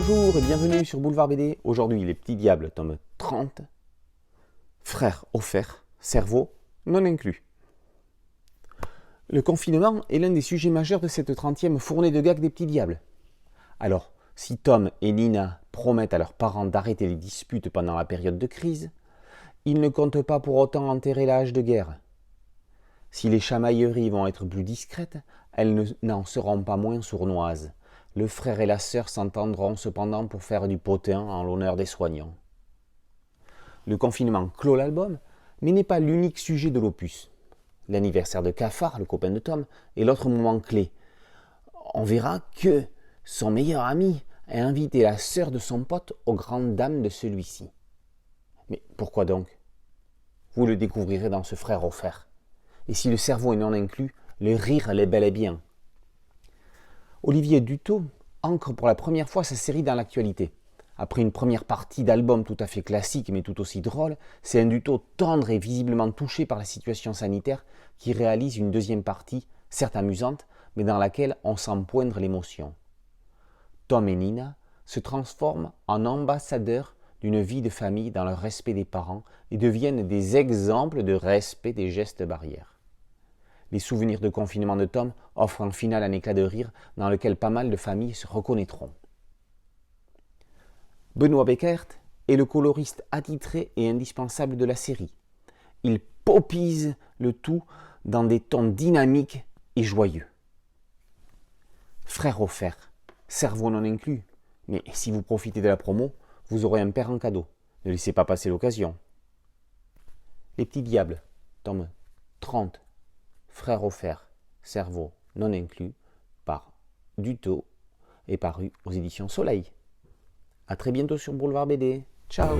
Bonjour et bienvenue sur Boulevard BD. Aujourd'hui, Les Petits Diables, tome 30. Frères offerts, cerveau non inclus. Le confinement est l'un des sujets majeurs de cette 30e fournée de gags des Petits Diables. Alors, si Tom et Nina promettent à leurs parents d'arrêter les disputes pendant la période de crise, ils ne comptent pas pour autant enterrer l'âge de guerre. Si les chamailleries vont être plus discrètes, elles n'en seront pas moins sournoises. Le frère et la sœur s'entendront cependant pour faire du potin en l'honneur des soignants. Le confinement clôt l'album, mais n'est pas l'unique sujet de l'opus. L'anniversaire de Cafard, le copain de Tom, est l'autre moment clé. On verra que son meilleur ami a invité la sœur de son pote aux grandes dames de celui-ci. Mais pourquoi donc? Vous le découvrirez dans ce frère offert. Et si le cerveau est non inclus, le rire l'est bel et bien. Olivier Dutot ancre pour la première fois sa série dans l'actualité. Après une première partie d'album tout à fait classique mais tout aussi drôle, c'est un Dutot tendre et visiblement touché par la situation sanitaire qui réalise une deuxième partie, certes amusante, mais dans laquelle on sent poindre l'émotion. Tom et Nina se transforment en ambassadeurs d'une vie de famille dans le respect des parents et deviennent des exemples de respect des gestes barrières. Les souvenirs de confinement de Tom offrent en finale un éclat de rire dans lequel pas mal de familles se reconnaîtront. Benoît Beckert est le coloriste attitré et indispensable de la série. Il popise le tout dans des tons dynamiques et joyeux. Frère offert, cerveau non inclus, mais si vous profitez de la promo, vous aurez un père en cadeau. Ne laissez pas passer l'occasion. Les Petits Diables, tome 30. Frères offerts, cerveau non inclus, par Dutot, est paru aux éditions Soleil. A très bientôt sur Boulevard BD. Ciao!